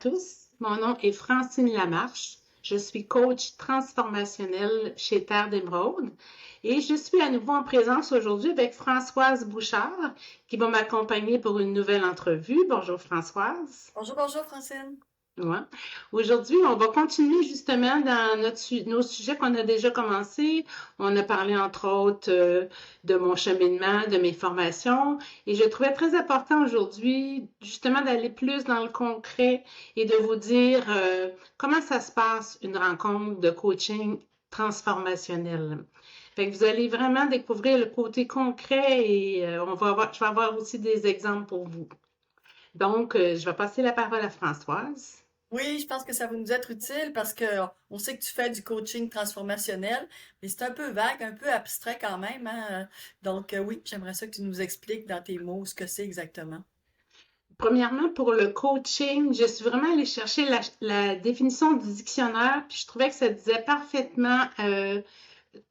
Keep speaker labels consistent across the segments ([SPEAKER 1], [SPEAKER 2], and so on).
[SPEAKER 1] tous, mon nom est Francine Lamarche. Je suis coach transformationnel chez Terre d'Émeraude et je suis à nouveau en présence aujourd'hui avec Françoise Bouchard qui va m'accompagner pour une nouvelle entrevue. Bonjour Françoise.
[SPEAKER 2] Bonjour, bonjour Francine.
[SPEAKER 1] Ouais. Aujourd'hui, on va continuer justement dans nos sujets qu'on a déjà commencé. On a parlé entre autres de mon cheminement, de mes formations et je trouvais très important aujourd'hui justement d'aller plus dans le concret et de vous dire comment ça se passe une rencontre de coaching transformationnel. Fait que vous allez vraiment découvrir le côté concret et je vais avoir aussi des exemples pour vous. Donc, je vais passer la parole à Françoise.
[SPEAKER 2] Oui, je pense que ça va nous être utile parce que on sait que tu fais du coaching transformationnel, mais c'est un peu vague, un peu abstrait quand même, hein. Donc oui, j'aimerais ça que tu nous expliques dans tes mots ce que c'est exactement.
[SPEAKER 1] Premièrement, pour le coaching, je suis vraiment allée chercher la définition du dictionnaire, puis je trouvais que ça disait parfaitement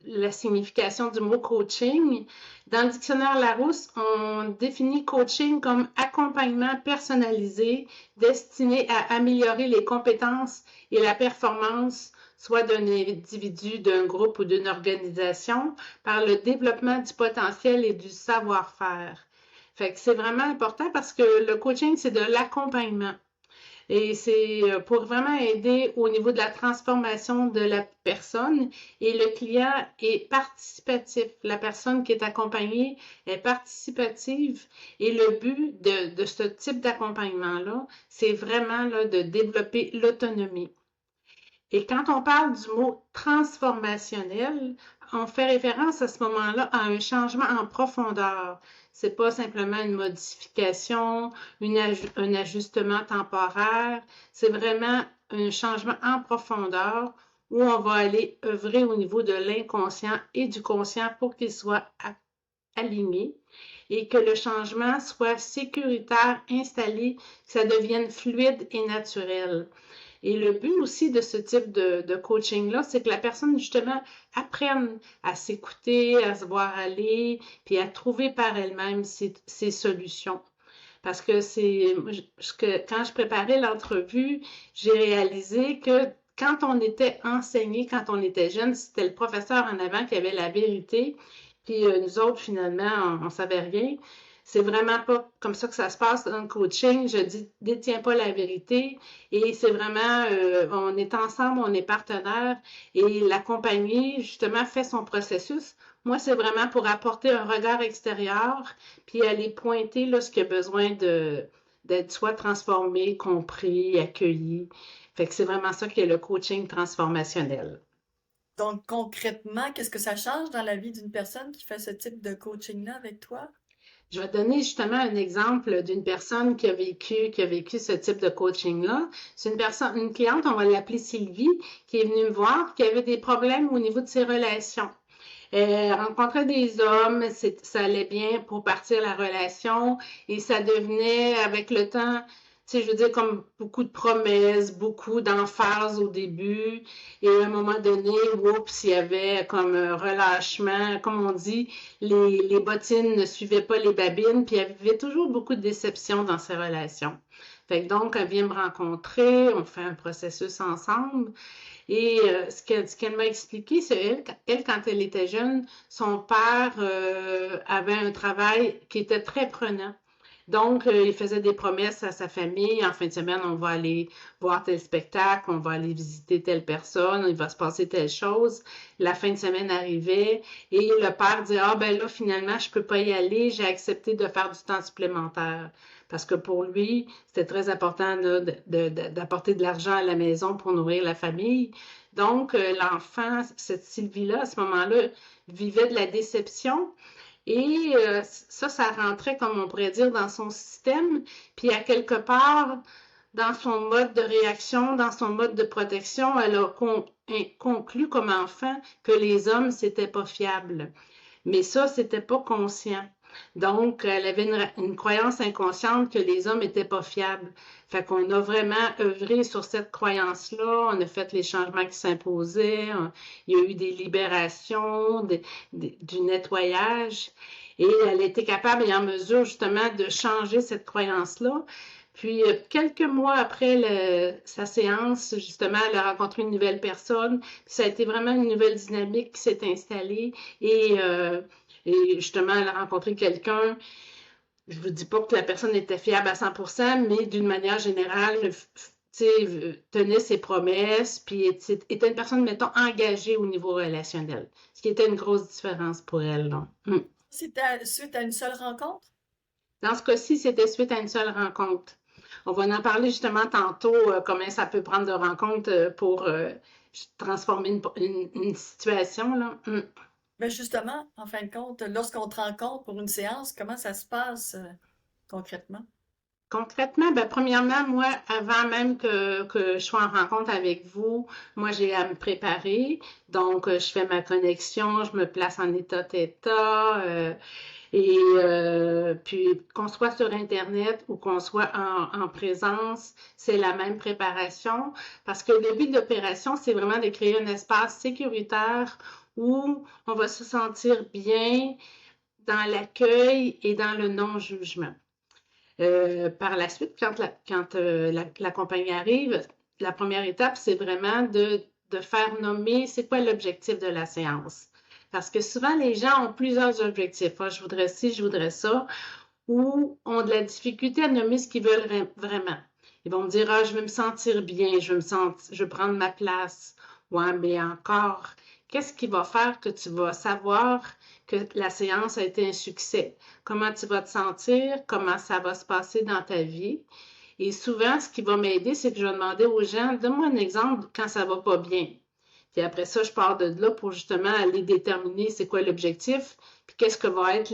[SPEAKER 1] la signification du mot coaching. Dans le dictionnaire Larousse, on définit coaching comme accompagnement personnalisé destiné à améliorer les compétences et la performance soit d'un individu, d'un groupe ou d'une organisation par le développement du potentiel et du savoir-faire. Fait que c'est vraiment important parce que le coaching, c'est de l'accompagnement. Et c'est pour vraiment aider au niveau de la transformation de la personne. Et le client est participatif. La personne qui est accompagnée est participative. Et le but de ce type d'accompagnement-là, c'est vraiment là, de développer l'autonomie. Et quand on parle du mot transformationnel, on fait référence à ce moment-là à un changement en profondeur. C'est pas simplement une modification, un ajustement temporaire. C'est vraiment un changement en profondeur où on va aller œuvrer au niveau de l'inconscient et du conscient pour qu'il soit aligné et que le changement soit sécuritaire, installé, que ça devienne fluide et naturel. Et le but aussi de ce type de coaching-là, c'est que la personne, justement, apprenne à s'écouter, à se voir aller, puis à trouver par elle-même ses solutions. Parce que quand je préparais l'entrevue, j'ai réalisé que quand on était enseigné, quand on était jeune, c'était le professeur en avant qui avait la vérité, puis nous autres, finalement, on savait rien. C'est vraiment pas comme ça que ça se passe dans le coaching. Je détiens pas la vérité et c'est vraiment, on est ensemble, on est partenaires et l'accompagner, justement, fait son processus. Moi, c'est vraiment pour apporter un regard extérieur puis aller pointer là, ce qui a besoin d'être soit transformé, compris, accueilli. Fait que c'est vraiment ça qui est le coaching transformationnel.
[SPEAKER 2] Donc concrètement, qu'est-ce que ça change dans la vie d'une personne qui fait ce type de coaching-là avec toi?
[SPEAKER 1] Je vais donner justement un exemple d'une personne qui a vécu ce type de coaching-là. C'est une cliente, on va l'appeler Sylvie, qui est venue me voir, qui avait des problèmes au niveau de ses relations. Elle rencontrait des hommes, ça allait bien pour partir la relation et ça devenait avec le temps, tu sais, je veux dire, comme beaucoup de promesses, beaucoup d'emphase au début et à un moment donné, oups, il y avait comme un relâchement, comme on dit, les bottines ne suivaient pas les babines, puis il y avait toujours beaucoup de déception dans ces relations. Fait que donc, elle vient me rencontrer, on fait un processus ensemble. Et ce qu'elle m'a expliqué, c'est elle, quand elle était jeune, son père avait un travail qui était très prenant. Donc, il faisait des promesses à sa famille. En fin de semaine, on va aller voir tel spectacle, on va aller visiter telle personne, il va se passer telle chose. La fin de semaine arrivait et le père dit, ah ben là, finalement, je peux pas y aller, j'ai accepté de faire du temps supplémentaire. Parce que pour lui, c'était très important là, d'apporter de l'argent à la maison pour nourrir la famille. Donc, l'enfant, cette Sylvie-là, à ce moment-là, vivait de la déception. Et ça rentrait, comme on pourrait dire, dans son système. Puis, à quelque part, dans son mode de réaction, dans son mode de protection, elle a conclu comme enfant que les hommes, c'était pas fiable. Mais ça, c'était pas conscient. Donc, elle avait une croyance inconsciente que les hommes étaient pas fiables. Fait qu'on a vraiment œuvré sur cette croyance-là. On a fait les changements qui s'imposaient. Il y a eu des libérations, du nettoyage. Et elle était capable et en mesure justement de changer cette croyance-là. Puis, quelques mois après sa séance, justement, elle a rencontré une nouvelle personne. Puis ça a été vraiment une nouvelle dynamique qui s'est installée. Et justement, elle a rencontré quelqu'un. Je ne vous dis pas que la personne était fiable à 100%, mais d'une manière générale, tenait ses promesses, puis était une personne, mettons, engagée au niveau relationnel, ce qui était une grosse différence pour elle, là.
[SPEAKER 2] C'était suite à une seule rencontre?
[SPEAKER 1] Dans ce cas-ci, c'était suite à une seule rencontre. On va en parler justement tantôt, comment ça peut prendre de rencontre pour transformer une situation, là.
[SPEAKER 2] Mais justement, en fin de compte, lorsqu'on te rencontre pour une séance, comment ça se passe concrètement?
[SPEAKER 1] Concrètement, ben, premièrement, moi, avant même que je sois en rencontre avec vous, moi, j'ai à me préparer. Donc, je fais ma connexion, je me place en état θ, puis qu'on soit sur Internet ou qu'on soit en présence, c'est la même préparation. Parce que le but de l'opération, c'est vraiment de créer un espace sécuritaire où on va se sentir bien dans l'accueil et dans le non-jugement. Par la suite, quand la compagnie arrive, la première étape, c'est vraiment de faire nommer c'est quoi l'objectif de la séance. Parce que souvent, les gens ont plusieurs objectifs. Ah, je voudrais ci, je voudrais ça, ou ont de la difficulté à nommer ce qu'ils veulent vraiment. Ils vont me dire, ah, je veux me sentir bien, je veux prendre ma place. Ouais, mais encore, qu'est-ce qui va faire que tu vas savoir que la séance a été un succès? Comment tu vas te sentir? Comment ça va se passer dans ta vie? Et souvent, ce qui va m'aider, c'est que je vais demander aux gens, donne-moi un exemple quand ça va pas bien. Puis après ça, je pars de là pour justement aller déterminer c'est quoi l'objectif, puis qu'est-ce que vont être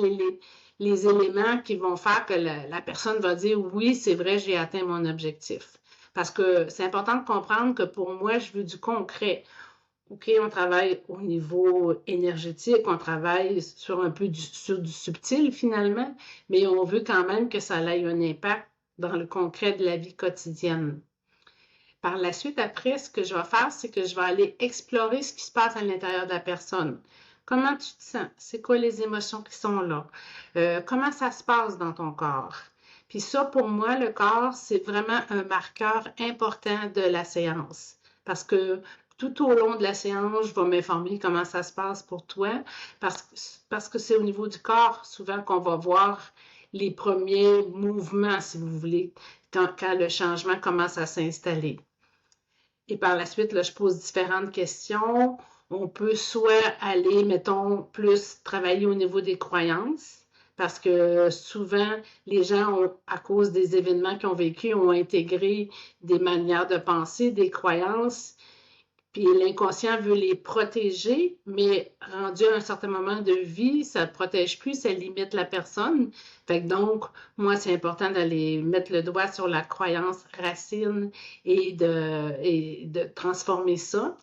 [SPEAKER 1] les éléments qui vont faire que la personne va dire oui, c'est vrai, j'ai atteint mon objectif. Parce que c'est important de comprendre que pour moi, je veux du concret. OK, on travaille au niveau énergétique, on travaille sur un peu sur du subtil finalement, mais on veut quand même que ça ait un impact dans le concret de la vie quotidienne. Par la suite, après, ce que je vais faire, c'est que je vais aller explorer ce qui se passe à l'intérieur de la personne. Comment tu te sens? C'est quoi les émotions qui sont là? Comment ça se passe dans ton corps? Puis ça, pour moi, le corps, c'est vraiment un marqueur important de la séance. Parce que tout au long de la séance, je vais m'informer comment ça se passe pour toi. Parce que c'est au niveau du corps, souvent, qu'on va voir les premiers mouvements, si vous voulez, quand le changement commence à s'installer. Et par la suite, là, je pose différentes questions. On peut soit aller, mettons, plus travailler au niveau des croyances, parce que souvent, les gens, à cause des événements qu'ils ont vécus, ont intégré des manières de penser, des croyances, puis l'inconscient veut les protéger, mais rendu à un certain moment de vie, ça ne protège plus, ça limite la personne. Fait que donc, moi, c'est important d'aller mettre le doigt sur la croyance racine et de transformer ça.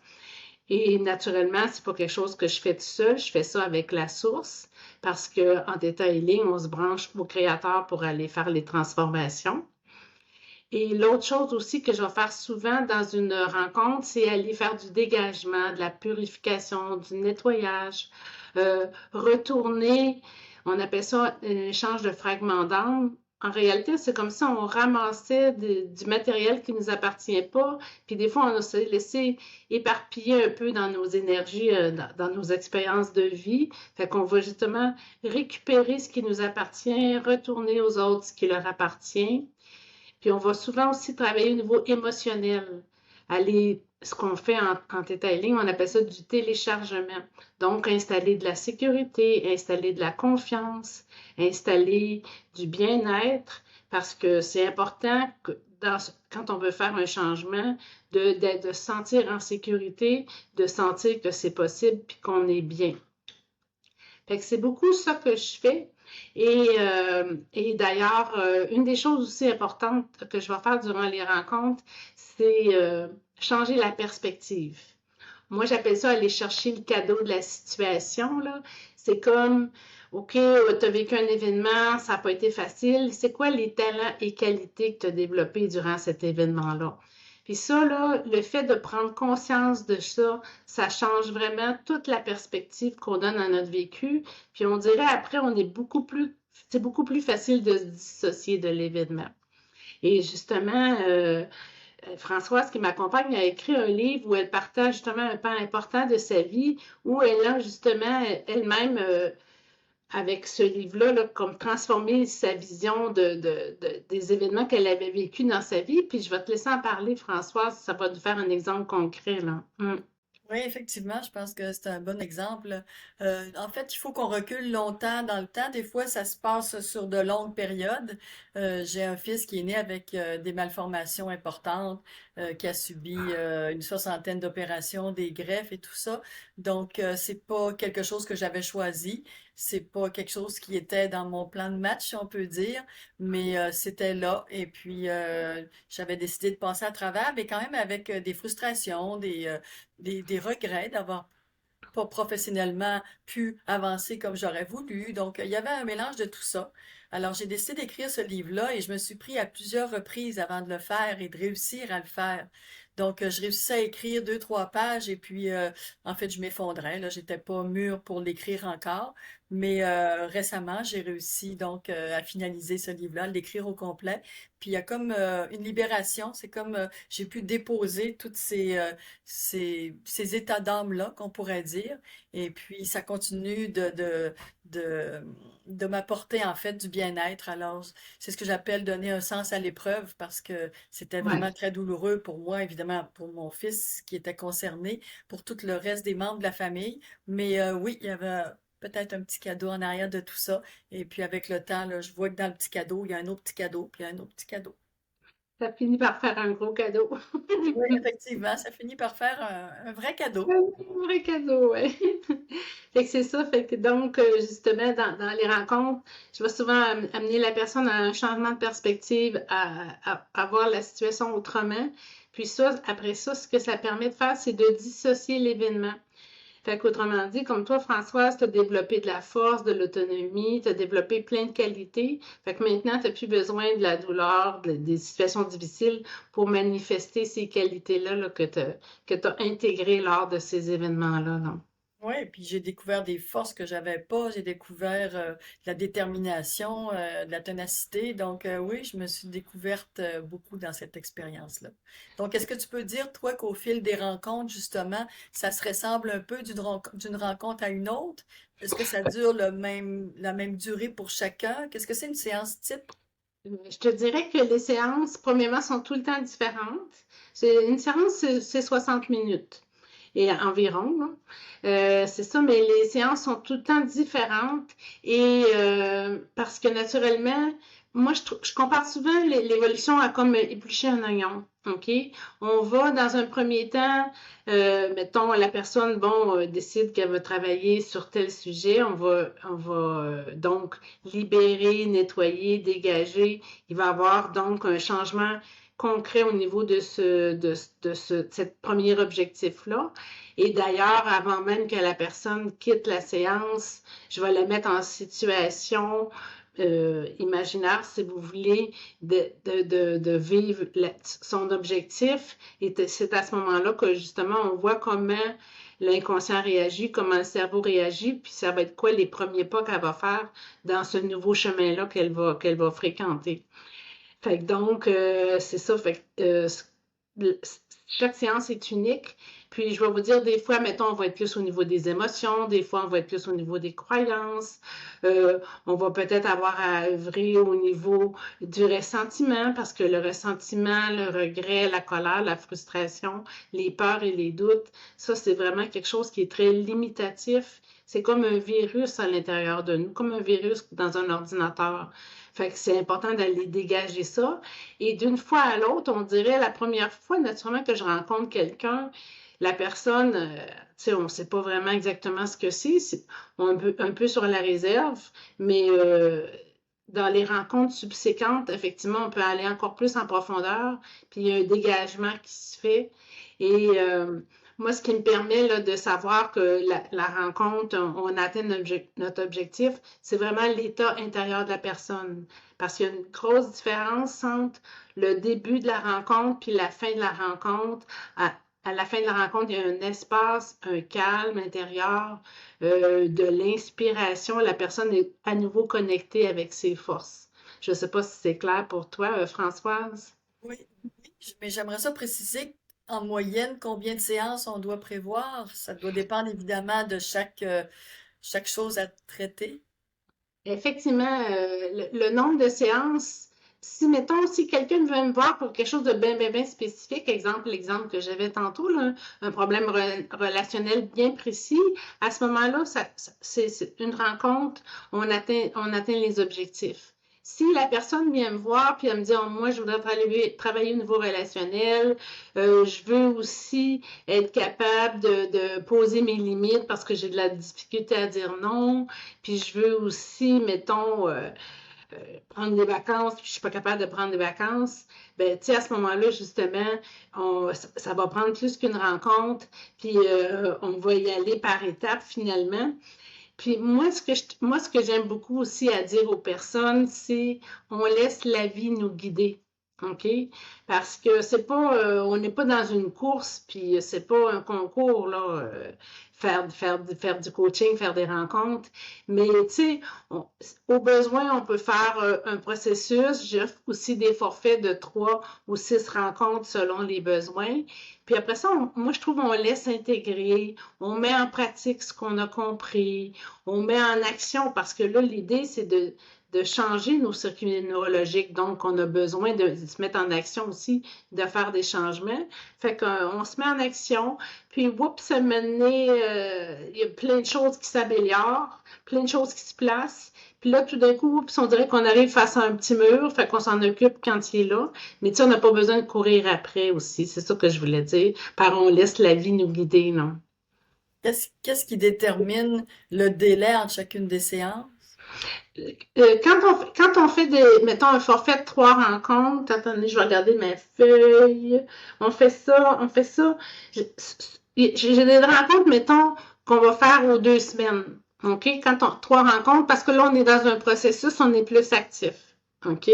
[SPEAKER 1] Et naturellement, c'est pas quelque chose que je fais tout seul, je fais ça avec la source, parce qu'en Theta Healing, on se branche au créateur pour aller faire les transformations. Et l'autre chose aussi que je vais faire souvent dans une rencontre, c'est aller faire du dégagement, de la purification, du nettoyage, retourner, on appelle ça un échange de fragments d'âme. En réalité, c'est comme si on ramassait du matériel qui ne nous appartient pas, puis des fois, on s'est laissé éparpiller un peu dans nos énergies, dans nos expériences de vie. Fait qu'on va justement récupérer ce qui nous appartient, retourner aux autres ce qui leur appartient. Puis on va souvent aussi travailler au niveau émotionnel. Ce qu'on fait en Theta Healing, on appelle ça du téléchargement. Donc, installer de la sécurité, installer de la confiance, installer du bien-être, parce que c'est important que quand on veut faire un changement, de se sentir en sécurité, de sentir que c'est possible puis qu'on est bien. Fait que c'est beaucoup ça que je fais. Et d'ailleurs, une des choses aussi importantes que je vais faire durant les rencontres, c'est changer la perspective. Moi, j'appelle ça aller chercher le cadeau de la situation, là. C'est comme, OK, tu as vécu un événement, ça n'a pas été facile. C'est quoi les talents et qualités que tu as développés durant cet événement-là? Puis ça, là, le fait de prendre conscience de ça, ça change vraiment toute la perspective qu'on donne à notre vécu. Puis on dirait après, c'est beaucoup plus facile de se dissocier de l'événement. Et justement, Françoise, qui m'accompagne, a écrit un livre où elle partage justement un pan important de sa vie, où elle a justement elle-même, avec ce livre-là, là, comme transformé sa vision des événements qu'elle avait vécus dans sa vie. Puis je vais te laisser en parler, Françoise, ça va nous faire un exemple concret, là.
[SPEAKER 2] Oui, effectivement, je pense que c'est un bon exemple. En fait, il faut qu'on recule longtemps dans le temps. Des fois, ça se passe sur de longues périodes. J'ai un fils qui est né avec des malformations importantes, qui a subi une soixantaine d'opérations, des greffes et tout ça. Donc, c'est pas quelque chose que j'avais choisi. C'est pas quelque chose qui était dans mon plan de match, si on peut dire, mais c'était là. Et puis, j'avais décidé de passer à travers, mais quand même avec des frustrations, des regrets d'avoir pas professionnellement pu avancer comme j'aurais voulu. Donc, il y avait un mélange de tout ça. Alors, j'ai décidé d'écrire ce livre-là et je me suis pris à plusieurs reprises avant de le faire et de réussir à le faire. Donc, je réussissais à écrire deux, trois pages et puis, en fait, je m'effondrais. Là, j'étais pas mûre pour l'écrire encore. Mais récemment, j'ai réussi donc à finaliser ce livre-là, l'écrire au complet. Puis il y a comme une libération. C'est comme j'ai pu déposer toutes ces états d'âme-là, qu'on pourrait dire. Et puis, ça continue de, de m'apporter, en fait, du bien-être. Alors, c'est ce que j'appelle donner un sens à l'épreuve parce que c'était
[SPEAKER 1] Ouais.
[SPEAKER 2] vraiment très douloureux pour moi, évidemment, pour mon fils qui était concerné, pour tout le reste des membres de la famille. Mais oui, il y avait peut-être un petit cadeau en arrière de tout ça. Et puis, avec le temps, là, je vois que dans le petit cadeau, il y a un autre petit cadeau, puis il y a un autre petit cadeau.
[SPEAKER 1] Ça finit par faire un gros cadeau.
[SPEAKER 2] Oui, effectivement, ça finit par faire un vrai cadeau.
[SPEAKER 1] Un vrai cadeau, ouais. Fait que c'est ça, fait que donc, justement, dans les rencontres, je vais souvent amener la personne à un changement de perspective, à voir la situation autrement. Puis ça, après ça, ce que ça permet de faire, c'est de dissocier l'événement. Fait qu'autrement dit, comme toi, Françoise, tu as développé de la force, de l'autonomie, tu as développé plein de qualités. Fait que maintenant, tu n'as plus besoin de la douleur, des situations difficiles pour manifester ces qualités-là là, que tu as intégrées lors de ces événements-là. Là.
[SPEAKER 2] Oui, puis j'ai découvert des forces que j'avais pas, j'ai découvert de la détermination, de la ténacité. Donc oui, je me suis découverte beaucoup dans cette expérience-là. Donc, est-ce que tu peux dire, toi, qu'au fil des rencontres, justement, ça se ressemble un peu d'une rencontre à une autre? Est-ce que ça dure la même durée pour chacun? Qu'est-ce que c'est une séance type?
[SPEAKER 1] Je te dirais que les séances, premièrement, sont tout le temps différentes. Une séance, c'est 60 minutes et environ. Là. C'est ça, mais les séances sont tout le temps différentes et parce que naturellement, moi, je compare souvent l'évolution à comme éplucher un oignon. OK? On va dans un premier temps, mettons, la personne, bon, décide qu'elle va travailler sur tel sujet. On va donc libérer, nettoyer, dégager. Il va y avoir donc un changement concret au niveau de cet premier objectif-là. Et d'ailleurs, avant même que la personne quitte la séance, je vais la mettre en situation imaginaire, si vous voulez, de vivre son objectif. Et c'est à ce moment-là que justement, on voit comment l'inconscient réagit, comment le cerveau réagit, puis ça va être quoi les premiers pas qu'elle va faire dans ce nouveau chemin-là qu'elle va fréquenter. Fait que donc, c'est ça. Fait que, chaque séance est unique. Puis, je vais vous dire, des fois, mettons, on va être plus au niveau des émotions, des fois, on va être plus au niveau des croyances. On va peut-être avoir à œuvrer au niveau du ressentiment, parce que le ressentiment, le regret, la colère, la frustration, les peurs et les doutes, ça, c'est vraiment quelque chose qui est très limitatif. C'est comme un virus à l'intérieur de nous, comme un virus dans un ordinateur. Fait que c'est important d'aller dégager ça. Et d'une fois à l'autre, on dirait la première fois, naturellement, que je rencontre quelqu'un, la personne, tu sais, on ne sait pas vraiment exactement ce que c'est un peu sur la réserve, mais dans les rencontres subséquentes, effectivement, on peut aller encore plus en profondeur, puis il y a un dégagement qui se fait. Et moi, ce qui me permet là, de savoir que la rencontre, on atteint notre objectif, c'est vraiment l'état intérieur de la personne. Parce qu'il y a une grosse différence entre le début de la rencontre puis la fin de la rencontre. À la fin de la rencontre, il y a un espace, un calme intérieur, de l'inspiration. La personne est à nouveau connectée avec ses forces. Je ne sais pas si c'est clair pour toi, Françoise.
[SPEAKER 2] Oui, mais j'aimerais ça préciser en moyenne combien de séances on doit prévoir. Ça doit dépendre évidemment de chaque chose à traiter.
[SPEAKER 1] Effectivement, le nombre de séances, si, mettons, si quelqu'un veut me voir pour quelque chose de bien spécifique, exemple, l'exemple que j'avais tantôt, là, un problème relationnel bien précis, à ce moment-là, c'est une rencontre, on atteint les objectifs. Si la personne vient me voir puis elle me dit, oh, moi, je voudrais travailler au niveau relationnel, je veux aussi être capable de poser mes limites parce que j'ai de la difficulté à dire non, puis je veux aussi, mettons, prendre des vacances, puis je suis pas capable de prendre des vacances, ben, tu sais, à ce moment-là, justement, ça va prendre plus qu'une rencontre, puis on va y aller par étapes, finalement. Puis moi, ce que j'aime beaucoup aussi à dire aux personnes, c'est on laisse la vie nous guider. OK? Parce que c'est pas, on n'est pas dans une course, puis c'est pas un concours, là, faire du coaching, faire des rencontres. Mais, tu sais, au besoin, on peut faire un processus. J'offre aussi des forfaits de 3 ou 6 rencontres selon les besoins. Puis après ça, moi, je trouve qu'on laisse intégrer, on met en pratique ce qu'on a compris, on met en action parce que là, l'idée, c'est de changer nos circuits neurologiques. Donc, on a besoin de se mettre en action aussi, de faire des changements. Fait qu'on se met en action, puis, oups, maintenant, il y a plein de choses qui s'améliorent, plein de choses qui se placent. Puis là, tout d'un coup, on dirait qu'on arrive face à un petit mur, fait qu'on s'en occupe quand il est là. Mais tu sais, on n'a pas besoin de courir après aussi. C'est ça que je voulais dire. Par on laisse la vie nous guider, non?
[SPEAKER 2] Qu'est-ce qui détermine le délai entre chacune des séances?
[SPEAKER 1] Quand on fait mettons, un forfait de 3 rencontres, attendez, je vais regarder ma feuille. On fait ça. J'ai des rencontres, mettons, qu'on va faire aux 2 semaines. OK? 3 rencontres, parce que là, on est dans un processus, on est plus actif. OK?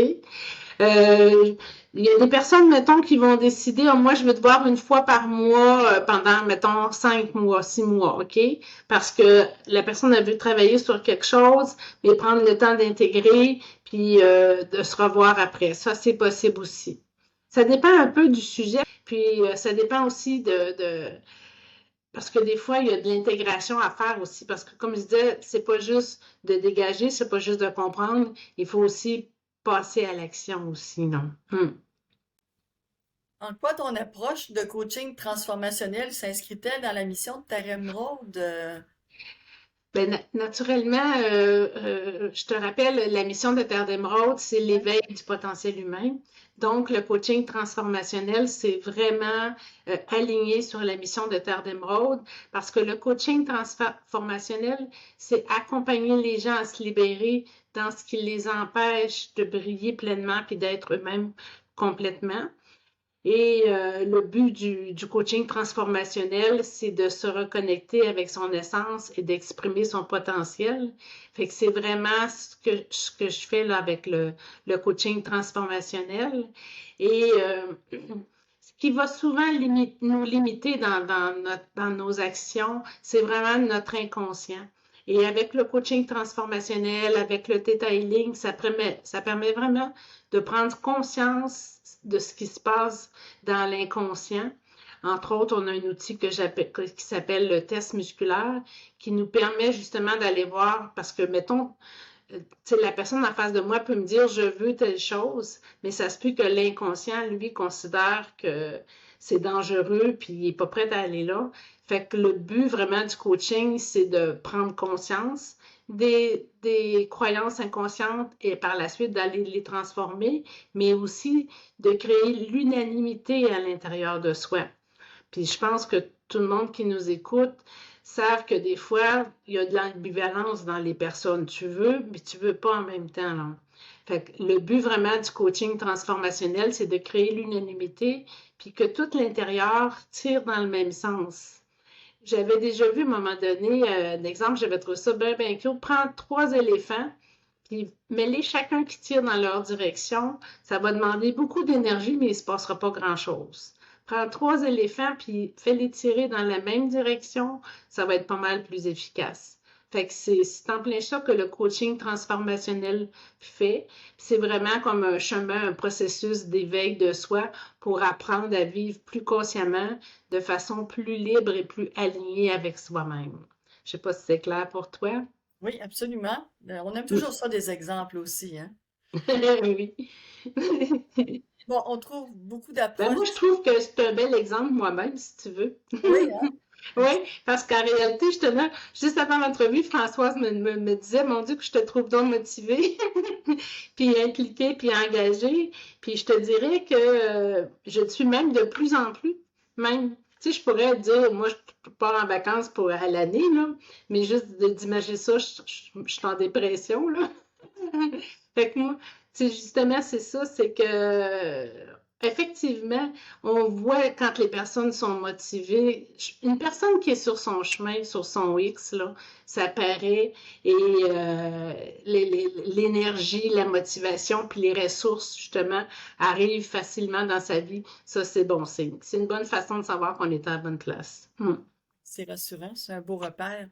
[SPEAKER 1] Euh, il y a des personnes, mettons, qui vont décider, oh, moi, je veux te voir une fois par mois pendant, mettons, 5 mois, 6 mois, OK? Parce que la personne a vu travailler sur quelque chose, mais prendre le temps d'intégrer, puis de se revoir après. Ça, c'est possible aussi. Ça dépend un peu du sujet, puis ça dépend aussi parce que des fois, il y a de l'intégration à faire aussi, parce que comme je disais, c'est pas juste de dégager, c'est pas juste de comprendre, il faut aussi passer à l'action aussi, non?
[SPEAKER 2] En quoi ton approche de coaching transformationnel s'inscrit-elle dans la mission de Tarem Road?
[SPEAKER 1] Ben, naturellement, je te rappelle, la mission de Terre d'Émeraude, c'est l'éveil du potentiel humain. Donc, le coaching transformationnel, c'est vraiment aligné sur la mission de Terre d'Émeraude parce que le coaching transformationnel, c'est accompagner les gens à se libérer dans ce qui les empêche de briller pleinement puis d'être eux-mêmes complètement. Et le but du coaching transformationnel, c'est de se reconnecter avec son essence et d'exprimer son potentiel. Fait que c'est vraiment ce que je fais là avec le coaching transformationnel. Et ce qui va souvent nous limiter dans nos actions, c'est vraiment notre inconscient. Et avec le coaching transformationnel, avec le Theta Healing, ça permet vraiment de prendre conscience de ce qui se passe dans l'inconscient. Entre autres, on a un outil qui s'appelle le test musculaire qui nous permet justement d'aller voir, parce que, mettons, la personne en face de moi peut me dire je veux telle chose, mais ça se peut que l'inconscient, lui, considère que c'est dangereux puis il n'est pas prêt à aller là. Fait que le but vraiment du coaching, c'est de prendre conscience des croyances inconscientes et par la suite d'aller les transformer, mais aussi de créer l'unanimité à l'intérieur de soi. Puis je pense que tout le monde qui nous écoute savent que des fois, il y a de l'ambivalence dans les personnes. Tu veux, mais tu veux pas en même temps. Là. Fait que le but vraiment du coaching transformationnel, c'est de créer l'unanimité, puis que tout l'intérieur tire dans le même sens. J'avais déjà vu à un moment donné, d'exemple, j'avais trouvé ça bien cool. Prendre 3 éléphants, puis mêler chacun qui tire dans leur direction. Ça va demander beaucoup d'énergie, mais il ne se passera pas grand-chose. Prends 3 éléphants, puis fais-les tirer dans la même direction. Ça va être pas mal plus efficace. Fait que c'est en plein ça que le coaching transformationnel fait. C'est vraiment comme un chemin, un processus d'éveil de soi pour apprendre à vivre plus consciemment, de façon plus libre et plus alignée avec soi-même. Je sais pas si c'est clair pour toi.
[SPEAKER 2] Oui, absolument. On aime
[SPEAKER 1] Mm.
[SPEAKER 2] toujours ça des exemples aussi, hein.
[SPEAKER 1] Oui.
[SPEAKER 2] Bon, on trouve beaucoup
[SPEAKER 1] Ben
[SPEAKER 2] d'approches.
[SPEAKER 1] moi, je trouve que c'est un bel exemple moi-même, si tu veux.
[SPEAKER 2] Oui, hein?
[SPEAKER 1] Oui, parce qu'en réalité, justement, juste avant l'entrevue, Françoise me disait, mon Dieu, que je te trouve donc motivée, puis impliquée, puis engagée. Puis je te dirais que je le suis même de plus en plus. Même, tu sais, je pourrais dire, moi, je pars en vacances pour à l'année, là, mais juste d'imaginer ça, je suis en dépression, là. Fait que moi, tu sais, justement, c'est ça, c'est que effectivement, on voit quand les personnes sont motivées. Une personne qui est sur son chemin, sur son X, là, ça paraît, et l'énergie, la motivation, puis les ressources, justement, arrivent facilement dans sa vie. Ça, c'est bon signe. C'est une bonne façon de savoir qu'on est à la bonne place.
[SPEAKER 2] C'est rassurant, c'est un beau repère.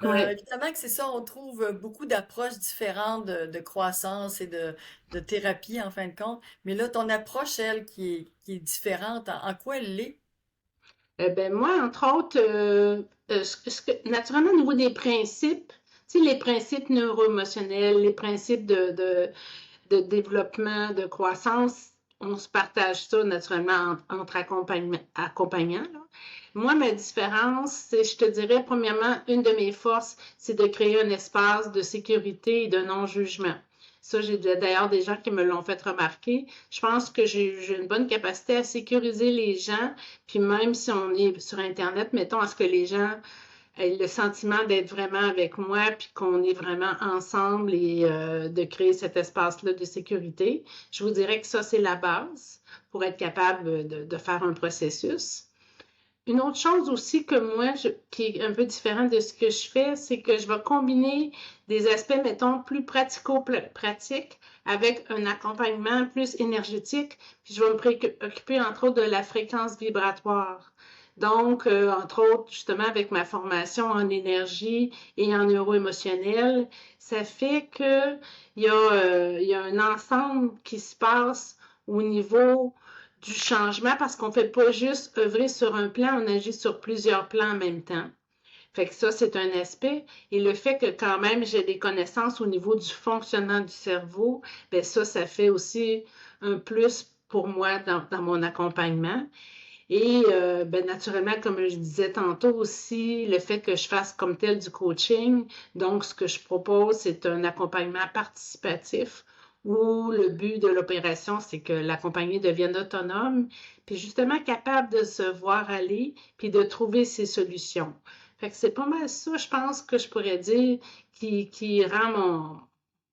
[SPEAKER 1] Oui.
[SPEAKER 2] Évidemment que c'est ça, on trouve beaucoup d'approches différentes de croissance et de thérapie en fin de compte. Mais là, ton approche, elle, qui est différente, en quoi elle l'est?
[SPEAKER 1] Ben moi, entre autres, naturellement, au niveau des principes, tu sais, les principes neuro-émotionnels, les principes de développement, de croissance, on se partage ça naturellement entre accompagnants, là. Moi, ma différence, c'est, je te dirais, premièrement, une de mes forces, c'est de créer un espace de sécurité et de non-jugement. Ça, j'ai d'ailleurs des gens qui me l'ont fait remarquer. Je pense que j'ai une bonne capacité à sécuriser les gens, puis même si on est sur Internet, mettons à ce que les gens le sentiment d'être vraiment avec moi, puis qu'on est vraiment ensemble et de créer cet espace-là de sécurité. Je vous dirais que ça, c'est la base pour être capable de faire un processus. Une autre chose aussi que moi, qui est un peu différente de ce que je fais, c'est que je vais combiner des aspects, mettons, plus pratico-pratiques avec un accompagnement plus énergétique. Puis je vais me préoccuper, entre autres, de la fréquence vibratoire. Donc, entre autres, justement, avec ma formation en énergie et en neuro-émotionnel, ça fait que il y a un ensemble qui se passe au niveau du changement parce qu'on ne fait pas juste œuvrer sur un plan, on agit sur plusieurs plans en même temps. Fait que ça, c'est un aspect. Et le fait que quand même j'ai des connaissances au niveau du fonctionnement du cerveau, bien ça fait aussi un plus pour moi dans mon accompagnement. Et ben, naturellement, comme je disais tantôt aussi, le fait que je fasse comme tel du coaching, donc ce que je propose, c'est un accompagnement participatif où le but de l'opération, c'est que l'accompagné devienne autonome, puis justement capable de se voir aller, puis de trouver ses solutions. Fait que c'est pas mal ça, je pense, que je pourrais dire qui rend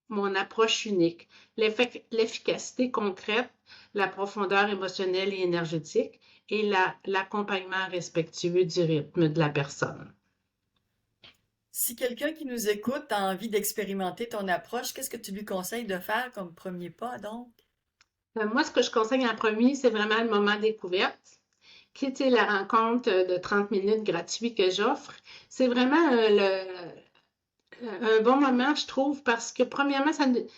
[SPEAKER 1] mon approche unique. L'efficacité concrète, la profondeur émotionnelle et énergétique et l'accompagnement respectueux du rythme de la personne.
[SPEAKER 2] Si quelqu'un qui nous écoute a envie d'expérimenter ton approche, qu'est-ce que tu lui conseilles de faire comme premier pas, donc?
[SPEAKER 1] Moi, ce que je conseille en premier, c'est vraiment le moment découverte, qui est la rencontre de 30 minutes gratuit que j'offre. C'est vraiment un bon moment, je trouve, parce que premièrement,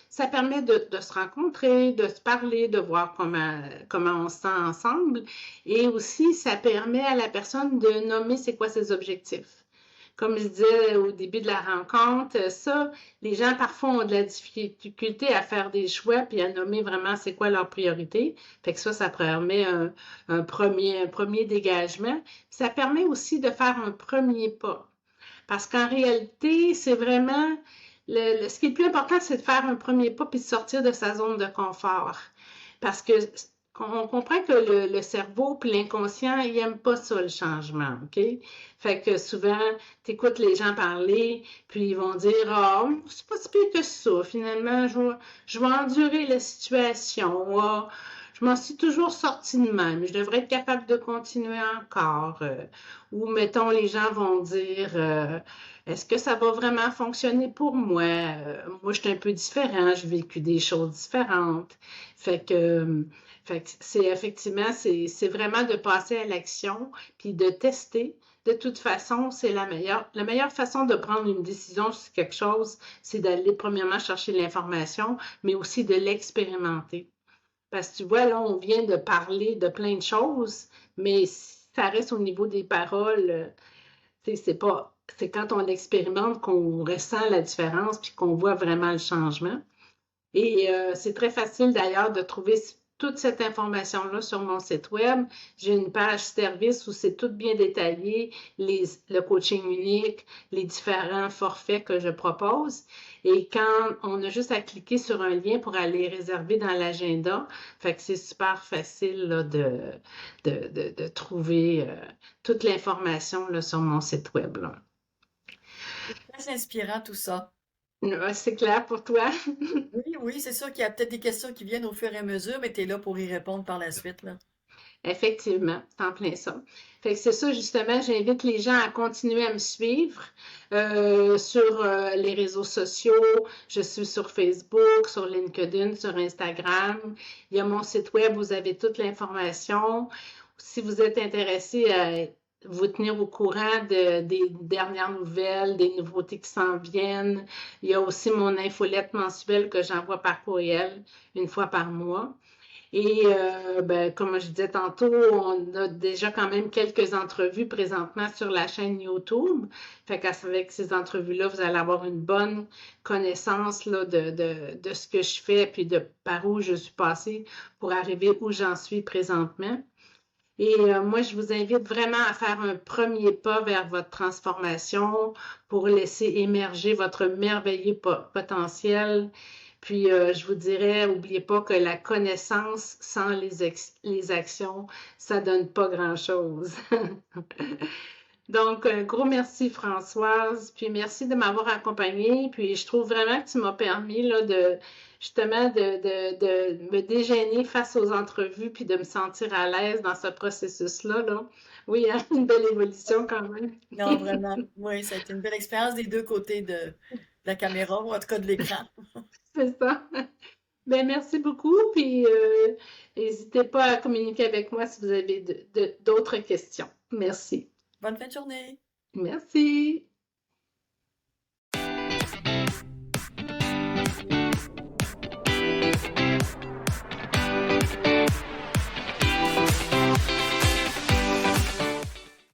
[SPEAKER 1] ça permet de se rencontrer, de se parler, de voir comment on se sent ensemble. Et aussi, ça permet à la personne de nommer c'est quoi ses objectifs. Comme je disais au début de la rencontre, ça, les gens parfois ont de la difficulté à faire des choix puis à nommer vraiment c'est quoi leur priorité. Fait que ça permet un premier dégagement. Ça permet aussi de faire un premier pas. Parce qu'en réalité, c'est vraiment ce qui est le plus important, c'est de faire un premier pas puis de sortir de sa zone de confort. Parce que on comprend que le cerveau puis l'inconscient, ils n'aiment pas ça, le changement, OK? Fait que souvent, tu écoutes les gens parler, puis ils vont dire ah, c'est pas si pire que ça, finalement, je vais endurer la situation. Ah, je m'en suis toujours sortie de même. Je devrais être capable de continuer encore. Ou, mettons, les gens vont dire est-ce que ça va vraiment fonctionner pour moi? Moi, je suis un peu différent. J'ai vécu des choses différentes. Fait que, fait que c'est effectivement, c'est vraiment de passer à l'action puis de tester. de toute façon, c'est la meilleure façon de prendre une décision sur quelque chose, c'est d'aller premièrement chercher l'information, mais aussi de l'expérimenter. Parce que tu vois, là, on vient de parler de plein de choses, mais ça reste au niveau des paroles. C'est quand on expérimente qu'on ressent la différence puis qu'on voit vraiment le changement. Et c'est très facile d'ailleurs de trouver toute cette information-là sur mon site web. J'ai une page service où c'est tout bien détaillé, le coaching unique, les différents forfaits que je propose. Et quand on a juste à cliquer sur un lien pour aller réserver dans l'agenda, fait que c'est super facile là, de trouver toute l'information là, sur mon site web. Là.
[SPEAKER 2] C'est très inspirant tout ça.
[SPEAKER 1] C'est clair pour toi?
[SPEAKER 2] Oui, oui, c'est sûr qu'il y a peut-être des questions qui viennent au fur et à mesure, mais tu es là pour y répondre par la suite, là.
[SPEAKER 1] Effectivement, c'est en plein ça. Fait que c'est ça, justement, j'invite les gens à continuer à me suivre sur les réseaux sociaux. Je suis sur Facebook, sur LinkedIn, sur Instagram. Il y a mon site web, vous avez toute l'information. Si vous êtes intéressé à vous tenir au courant des dernières nouvelles, des nouveautés qui s'en viennent, il y a aussi mon infolette mensuelle que j'envoie par courriel une fois par mois. Et ben, comme je disais tantôt, on a déjà quand même quelques entrevues présentement sur la chaîne YouTube. Fait qu'avec ces entrevues-là, vous allez avoir une bonne connaissance là, de ce que je fais puis de par où je suis passée pour arriver où j'en suis présentement. Et moi, je vous invite vraiment à faire un premier pas vers votre transformation pour laisser émerger votre merveilleux potentiel. Puis, je vous dirais, n'oubliez pas que la connaissance sans les actions, ça donne pas grand-chose. Donc, un gros merci Françoise, puis merci de m'avoir accompagnée. Puis, je trouve vraiment que tu m'as permis là, justement de me dégainer face aux entrevues puis de me sentir à l'aise dans ce processus-là. Là. Oui, hein, une belle évolution quand même.
[SPEAKER 2] Non, vraiment. Oui, ça a été une belle expérience des deux côtés de la caméra, ou en tout cas de l'écran.
[SPEAKER 1] C'est ça. Ben, merci beaucoup, puis n'hésitez pas à communiquer avec moi si vous avez d'autres questions. Merci.
[SPEAKER 2] Bonne fin de journée!
[SPEAKER 1] Merci.